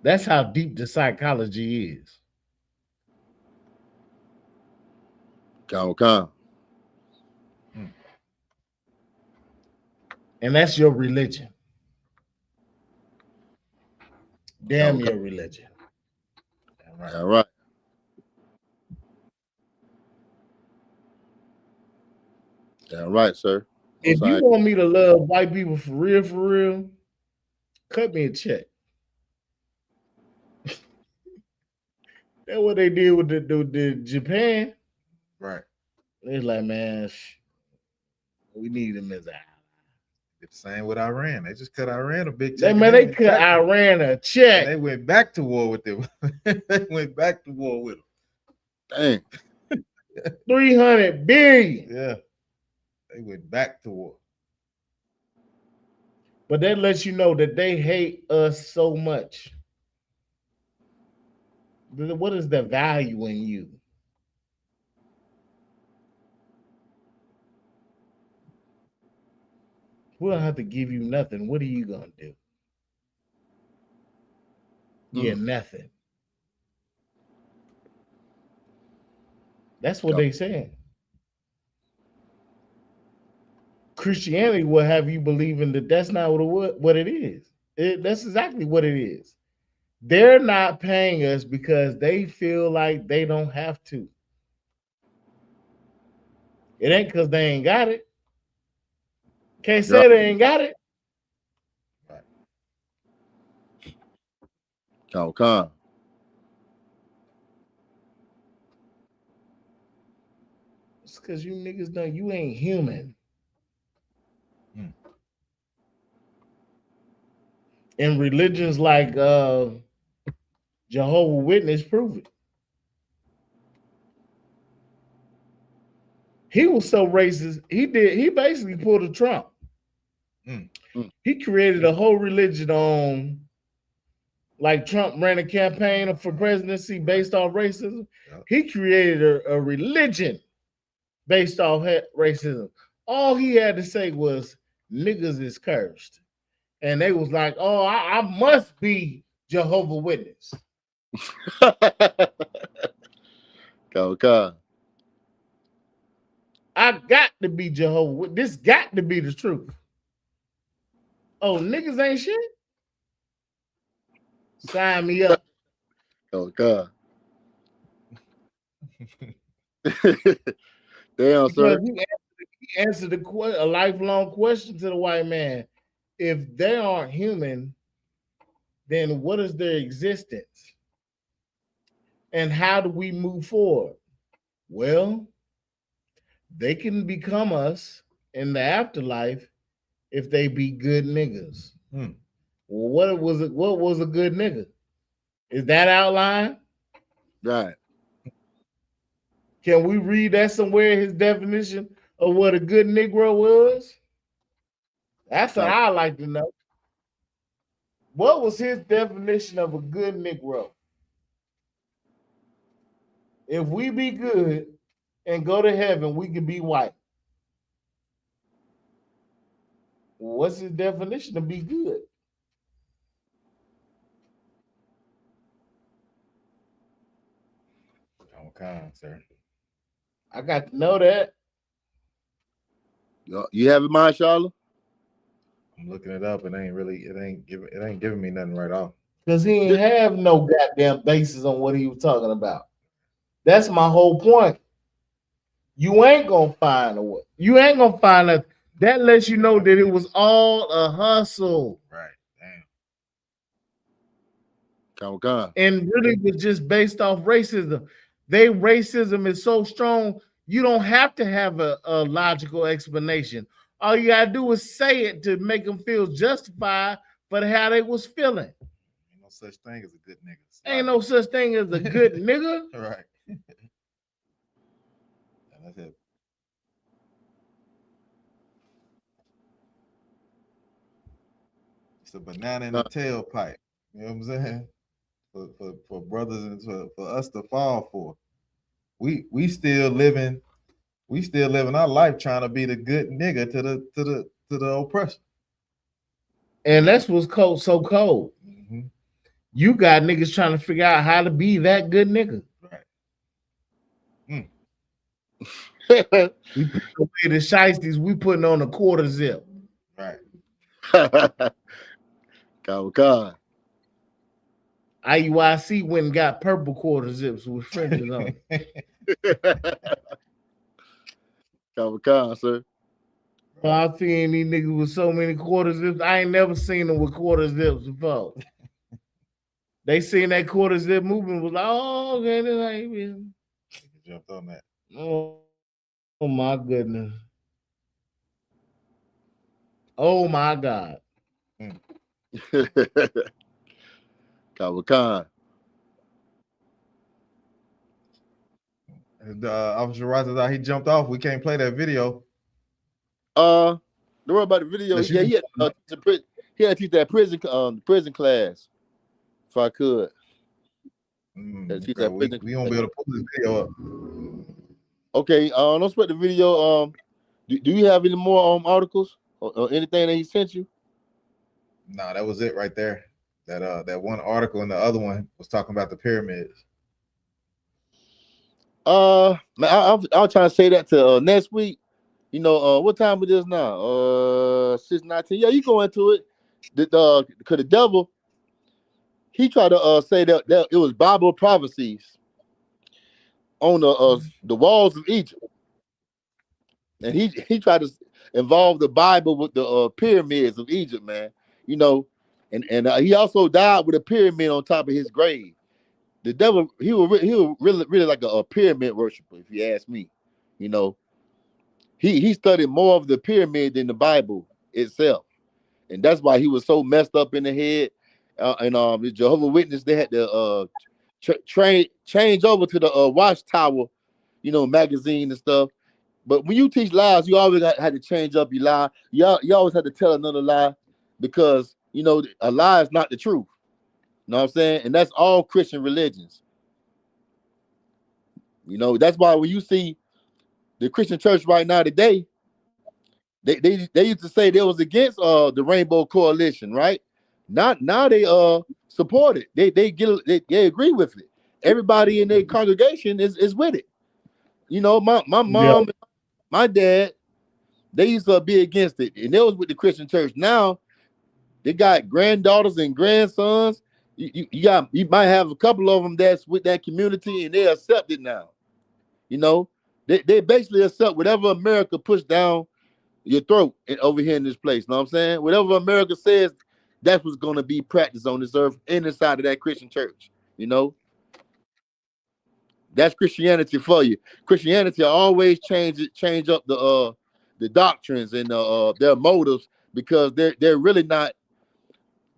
Speaker 3: That's how deep the psychology is.
Speaker 4: Okay.
Speaker 2: Mm.
Speaker 3: And that's your religion. Damn
Speaker 4: Okay.
Speaker 3: your religion.
Speaker 4: All right. All right, sir.
Speaker 3: If you want me to love white people for real, cut me a check. That's what they did with the Japan.
Speaker 2: Right.
Speaker 3: It's like, man, we need them as a ally.
Speaker 2: It's the same with Iran. They just cut Iran a big check.
Speaker 3: They cut Iran a check.
Speaker 2: They went back to war with them. They went back to war with them.
Speaker 4: Dang.
Speaker 3: 300 billion.
Speaker 2: Yeah. They went back to war.
Speaker 3: But that lets you know that they hate us so much. What is the value in you? We don't have to give you nothing. What are you going to do? Yeah, nothing. That's what they saying. Christianity will have you believing that that's not what it is. That's exactly what it is. They're not paying us because they feel like they don't have to. It ain't because they ain't got it. Can't say they ain't got it.
Speaker 2: Right.
Speaker 4: Okay.
Speaker 3: It's because you niggas know you ain't human. And religions like Jehovah's Witness prove it. He was so racist. He basically pulled a Trump. He created a whole religion on, like Trump ran a campaign for presidency based off racism.
Speaker 2: Yep.
Speaker 3: He created a religion based off racism. All he had to say was niggas is cursed. And they was like, oh, I must be Jehovah's Witness.
Speaker 4: Okay.
Speaker 3: I got to be Jehovah's Witness. This got to be the truth. Oh, niggas ain't shit? Sign me up.
Speaker 4: Okay. Damn, sir.
Speaker 3: You answered a lifelong question to the white man. If they aren't human, then what is their existence? And how do we move forward? Well, they can become us in the afterlife if they be good niggas. Well, what was a good nigga? Is that outline?
Speaker 4: Right.
Speaker 3: Can we read that somewhere, his definition of what a good Negro was? That's what I like to know. What was his definition of a good Negro? If we be good and go to heaven, we can be white. What's his definition of be good?
Speaker 2: Okay, sir.
Speaker 3: I got to know that.
Speaker 4: You have it, mind, Charlotte?
Speaker 2: I'm looking it up. It ain't giving me nothing right off.
Speaker 3: Because he ain't have no goddamn basis on what he was talking about. That's my whole point. You ain't gonna find a way. You ain't gonna find a. That lets you know that it was all a hustle.
Speaker 2: Right. Damn.
Speaker 4: Come.
Speaker 3: And really was just based off racism. Racism is so strong, you don't have to have a logical explanation. All you gotta do is say it to make them feel justified for how they was feeling.
Speaker 2: Ain't no such thing as a good nigga.
Speaker 3: Ain't no such thing as a good nigga.
Speaker 2: Right. That's it. It's a banana in the tailpipe. You know what I'm saying? For brothers and for us to fall for. We still living our life trying to be the good nigga to the oppressor.
Speaker 3: And that's what's so cold.
Speaker 2: Mm-hmm.
Speaker 3: You got niggas trying to figure out how to be that good nigga.
Speaker 2: Right.
Speaker 3: We put away the shiesties, we putting on a quarter zip.
Speaker 2: Right.
Speaker 4: God.
Speaker 3: IUIC went and got purple quarter zips with fringes on.
Speaker 4: God, sir.
Speaker 3: I've seen these niggas with so many quarter zips. I ain't never seen them with quarter zips before. They seen that quarter zip movement, was like, oh, okay, this ain't been.
Speaker 2: Jumped on that.
Speaker 3: Oh my goodness. Oh my God.
Speaker 4: Khan.
Speaker 2: Officer Rogers, he jumped off. We can't play that video.
Speaker 4: Don't worry about the video. Yeah, he had to teach that prison class. If I could.
Speaker 2: Okay. We won't be able to pull this video up.
Speaker 4: Okay, don't sweat the video. Do you have any more articles or anything that he sent you?
Speaker 2: No, that was it right there. That one article and the other one was talking about the pyramids.
Speaker 4: Man, I'll try to say that to next week. You know, what time it is now? 6:19. Yeah, you go into it. Because the devil, he tried to say that it was Bible prophecies on the walls of Egypt, and he tried to involve the Bible with the pyramids of Egypt, man. You know, and he also died with a pyramid on top of his grave. The devil, he was really like a pyramid worshiper, if you ask me. You know, he studied more of the pyramid than the Bible itself, and that's why he was so messed up in the head. And the Jehovah's Witness, they had to change over to the Watchtower, you know, magazine and stuff. But when you teach lies, you always had to change up your lie. You always had to tell another lie, because you know a lie is not the truth. You know what I'm saying? And that's all Christian religions. You know, that's why when you see the Christian church right now today, they used to say they was against the Rainbow Coalition, right? Now they support it. They agree with it. Everybody in their congregation is with it. You know, my mom, my dad, they used to be against it, and they was with the Christian church. Now they got granddaughters and grandsons. You might have a couple of them that's with that community, and they accept it now. You know, they basically accept whatever America pushed down your throat over here in this place. You know what I'm saying? Whatever America says, that's what's going to be practiced on this earth and inside of that Christian church. You know, that's Christianity for you. Christianity always change up the doctrines and their motives, because they're really not.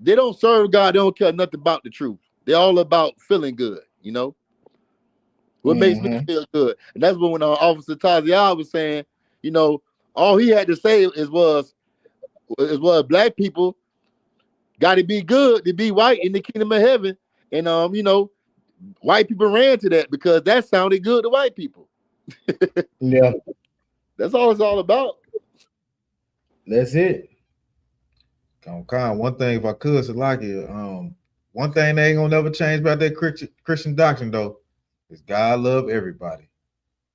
Speaker 4: They don't serve God. They don't care nothing about the truth. They're all about feeling good. You know, what makes me feel good, and that's when Officer Taziah was saying, you know, all he had to say was black people got to be good to be white in the kingdom of heaven. And you know, white people ran to that because that sounded good to white people.
Speaker 3: Yeah,
Speaker 4: That's all it's all about.
Speaker 3: that's it.
Speaker 2: One thing, if I could, Salaki, one thing they ain't gonna never change about that Christian doctrine though is God love everybody.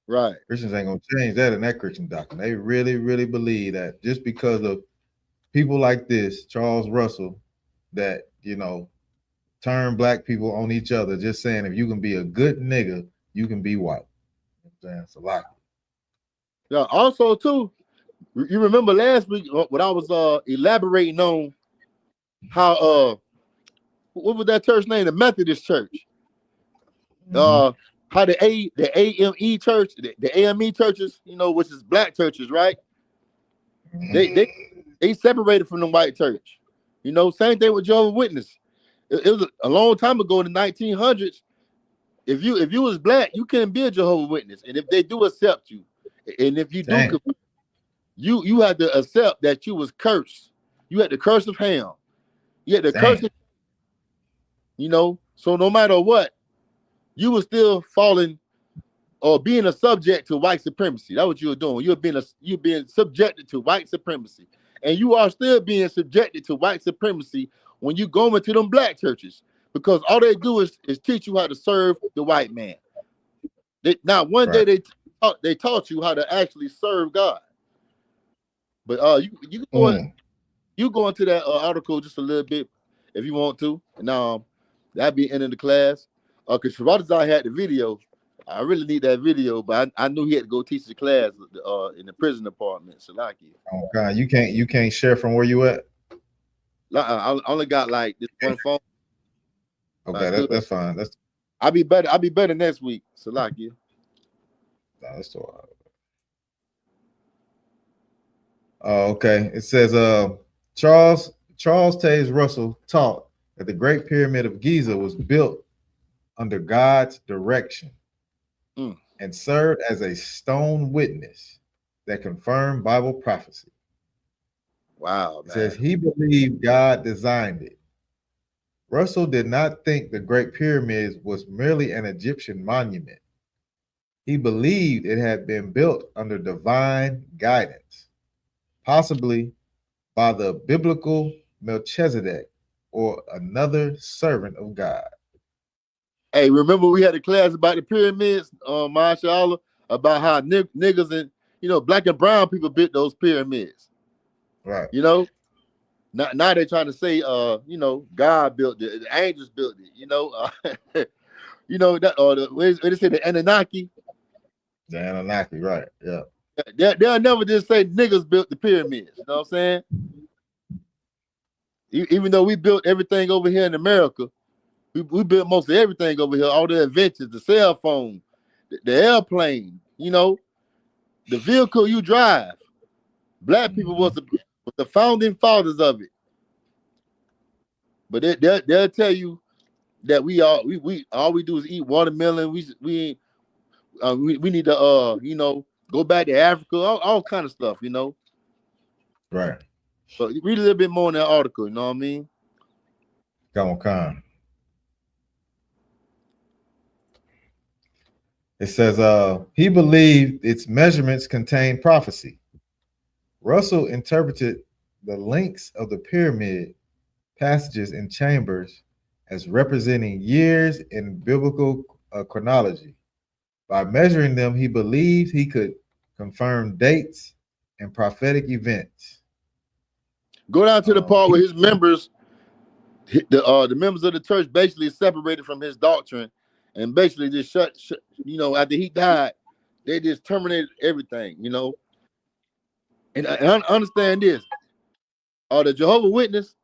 Speaker 4: Right.
Speaker 2: Christians ain't gonna change that in that Christian doctrine. They really, really believe that just because of people like this, Charles Russell, that turn black people on each other, just saying if you can be a good nigga, you can be white. You know what I'm saying? Salaki.
Speaker 4: Yeah. Also, too, you remember last week when I was elaborating on how what was that church name? The Methodist Church. How the AME church, the AME churches, which is black churches, right? They separated from the white church. Same thing with Jehovah's Witness. It was a long time ago in the 1900s. If you was black, you couldn't be a Jehovah's Witness, and if they do accept you, and if you do, you had to accept that you was cursed. You had the curse of Ham. You had the curse of, so no matter what, you were still falling or being a subject to white supremacy. That's what you were doing. You're being subjected to white supremacy. And you are still being subjected to white supremacy when you go into them black churches, because all they do is teach you how to serve the white man. One day they taught you how to actually serve God. But you go into that article just a little bit if you want to, and that'd be ending the class. Because Sharatazar had the video. I really need that video, but I knew he had to go teach the class in the prison department. Salaki.
Speaker 2: Oh God, you can't share from where you at.
Speaker 4: I only got like this one phone.
Speaker 2: Okay, that's fine.
Speaker 4: I'll be better next week. Salaki.
Speaker 2: No, that's all right. Okay. It says Charles Taze Russell taught that the Great Pyramid of Giza was built under God's direction and served as a stone witness that confirmed Bible prophecy.
Speaker 4: Wow.
Speaker 2: It says he believed God designed it. Russell did not think the Great Pyramid was merely an Egyptian monument. He believed it had been built under divine guidance, possibly by the biblical Melchizedek or another servant of God.
Speaker 4: Hey, remember we had a class about the pyramids, mashallah, about how niggas and black and brown people built those pyramids.
Speaker 2: Right.
Speaker 4: Now they're trying to say God built it, the angels built it, that, or what they say, the Anunnaki.
Speaker 2: The Anunnaki, right? Yeah.
Speaker 4: They'll never just say niggas built the pyramids. You know what I'm saying? Even though we built everything over here in America, we built most of everything over here. All the inventions, the cell phone, the airplane, the vehicle you drive. Black people was the founding fathers of it. But they'll tell you that we all we do is eat watermelon. We need to go back to Africa, all kind of stuff,
Speaker 2: Right.
Speaker 4: But read a little bit more in that article, you know what I mean?
Speaker 2: Come on. It says he believed its measurements contained prophecy. Russell interpreted the links of the pyramid passages and chambers as representing years in biblical chronology. By measuring them, he believed he could confirm dates and prophetic events.
Speaker 4: Go down to the part where his members, the members of the church, basically separated from his doctrine, and basically just shut after he died, they just terminated everything, And I understand this. The Jehovah's Witness,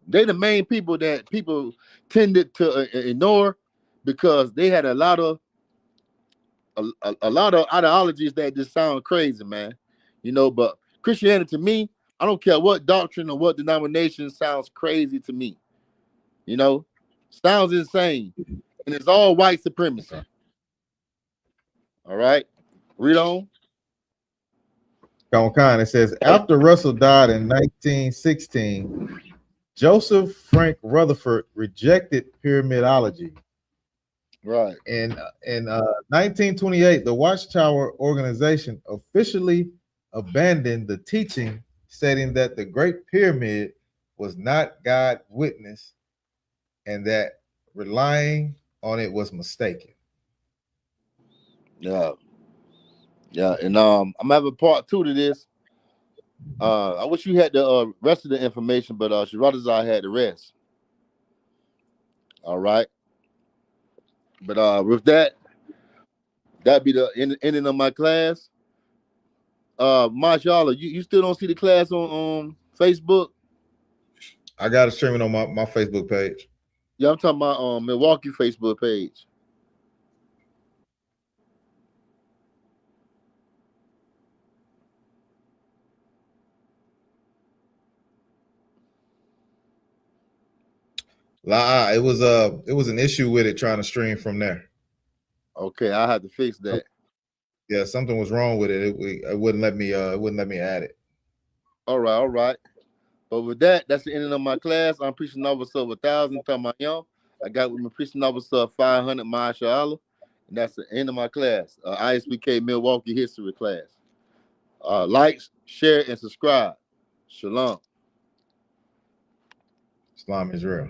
Speaker 4: they the main people that people tended to ignore because they had a lot of ideologies that just sound crazy, man. But Christianity, to me, I don't care what doctrine or what denomination sounds crazy to me. Sounds insane. And it's all white supremacy. All right. Read on.
Speaker 2: It says after Russell died in 1916, Joseph Frank Rutherford rejected pyramidology.
Speaker 4: Right.
Speaker 2: In 1928, the Watchtower organization officially abandoned the teaching, stating that the Great Pyramid was not God's witness and that relying on it was mistaken.
Speaker 4: Yeah. Yeah. And I'm having part 2 to this. I wish you had the rest of the information, but Shirazai had the rest. All right. But with that'd be the ending of my class. Mashallah, you still don't see the class on Facebook?
Speaker 2: I got to stream it on my Facebook page.
Speaker 4: Yeah, I'm talking about Milwaukee Facebook page.
Speaker 2: It was an issue with it trying to stream from there.
Speaker 4: Okay, I had to fix that.
Speaker 2: Yeah, something was wrong with it. It wouldn't let me add it.
Speaker 4: All right. But with that, that's the ending of my class. I'm preaching officer 1,000 Tamayam. I got with my preaching officer 500 Mashallah. And that's the end of my class. ISBK Milwaukee history class. Like, share, and subscribe. Shalom.
Speaker 2: Islam is real.